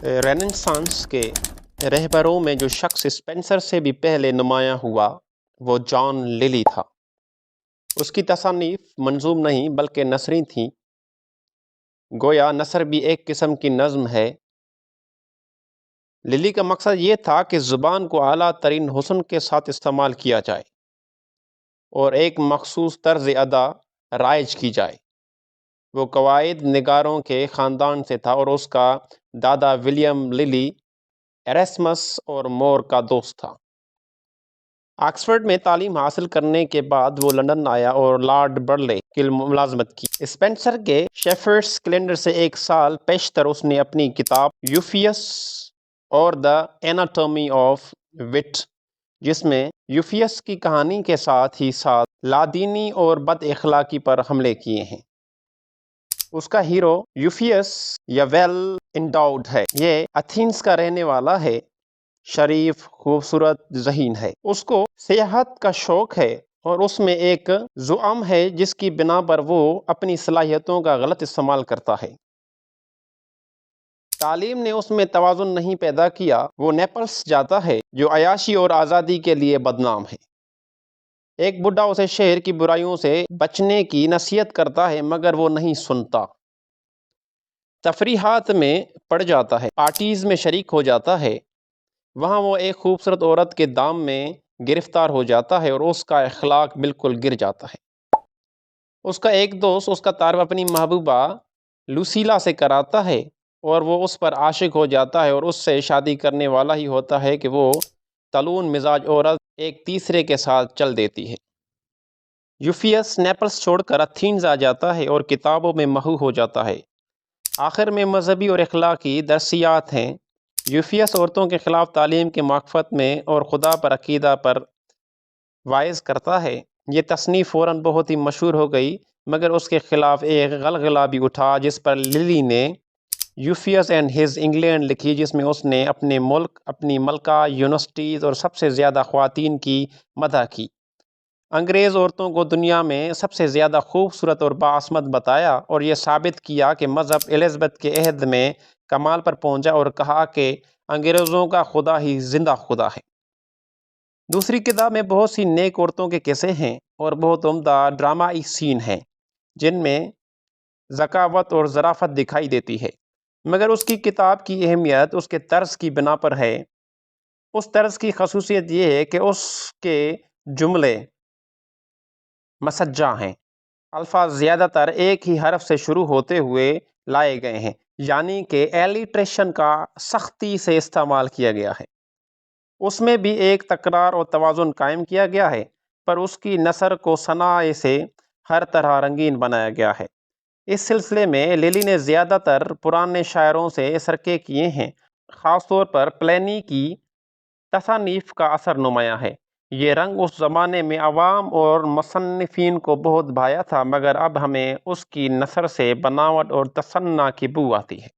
Renaissance के रहबरों में जो शख्स स्पेंसर से भी पहले नुमायाँ हुआ वो जॉन लिली था। उसकी तसानीफ मंजूम नहीं बल्कि नसरी थी। गोया नसर भी एक किस्म की नज़्म है। लिली का मकसद ये था कि ज़ुबान को आला तरीन हुस्न के साथ इस्तेमाल किया जाए और एक मखसूस तर्ज अदा राइज की जाए। वो कवायद निगारों के ख़ानदान से था और उसका दादा विलियम लिली एरेस्मस और मोर का दोस्त था। ऑक्सफोर्ड में तालीम हासिल करने के बाद वो लंदन आया और लॉर्ड बर्ले की मुलाजमत की। स्पेंसर के शेफर्ड्स कैलेंडर से एक साल पेशतर उसने अपनी किताब यूफियस और द एनाटॉमी ऑफ विट, जिसमें यूफियस की कहानी के साथ ही साथ लादीनी और बद इखलाकी पर हमले किए हैं। उसका हीरो यूफियस या वेल इंडाउड है। ये एथेंस का रहने वाला है, शरीफ, खूबसूरत, ज़हीन है। उसको सियाहत का शौक है और उसमें एक ज़ुआम है जिसकी बिना पर वो अपनी सलाहियतों का गलत इस्तेमाल करता है। तालीम ने उसमें तवाज़ुन नहीं पैदा किया। वो नेपल्स जाता है जो अयाशी और आज़ादी के लिए बदनाम है। एक बुढ़ा उसे शहर की बुराइयों से बचने की नसीहत करता है मगर वो नहीं सुनता। तफरीहात में पड़ जाता है, पार्टीज़ में शरीक हो जाता है। वहाँ वो एक खूबसूरत औरत के दाम में गिरफ्तार हो जाता है और उसका अखलाक बिल्कुल गिर जाता है। उसका एक दोस्त उसका तारुफ अपनी महबूबा लुसीला से कराता है और वो उस पर आशिक हो जाता है और उससे शादी करने वाला ही होता है कि वो तलून मिजाज औरत एक तीसरे के साथ चल देती है। यूफियस नेपल्स छोड़कर एथेंस आ जाता है और किताबों में महू हो जाता है। आखिर में मजहबी और अखलाकी दर्सियात हैं। यूफियस औरतों के ख़िलाफ़ तालीम के मार्फत में और खुदा पर अकीदा पर वाइज करता है। ये तसनीफ़ फ़ौरन बहुत ही मशहूर हो गई मगर उसके ख़िलाफ़ एक गलगला भी उठा जिस पर लिली ने यूफियस एंड हिज इंग्लैंड लिखी, जिसमें उसने अपने मुल्क, अपनी मलका, यूनिवर्सिटीज़ और सबसे ज़्यादा ख़वातीन की मदह की। अंग्रेज़ औरतों को दुनिया में सबसे ज़्यादा खूबसूरत और बाअस्मत बताया और ये साबित किया कि मज़हब एलिज़ाबेथ के अहद में कमाल पर पहुंचा और कहा कि अंग्रेज़ों का खुदा ही ज़िंदा खुदा है। दूसरी किताब में बहुत सी नेक औरतों के किस्से हैं और बहुत उम्दा ड्रामाई सीन हैं जिनमें ज़कावत और ज़राफ़त दिखाई देती है। मगर उसकी किताब की अहमियत उसके तर्ज की बिना पर है। उस तर्ज की खसूसियत ये है कि उसके जुमले मसज्जा हैं। अल्फाज ज़्यादातर एक ही हरफ से शुरू होते हुए लाए गए हैं, यानी कि एलिट्रेशन का सख्ती से इस्तेमाल किया गया है। उसमें भी एक तकरार और तवाज़ुन कायम किया गया है, पर उसकी नसर को सनाए से हर तरह रंगीन बनाया गया है। इस सिलसिले में लिली ने ज़्यादातर पुराने शायरों से सरके किए हैं। ख़ास तौर पर प्लेनी की तसानीफ़ का असर नुमायाँ है। ये रंग उस ज़माने में अवाम और मुसन्निफ़ीन को बहुत भाया था, मगर अब हमें उसकी नसर से बनावट और तसन्ना की बू आती है।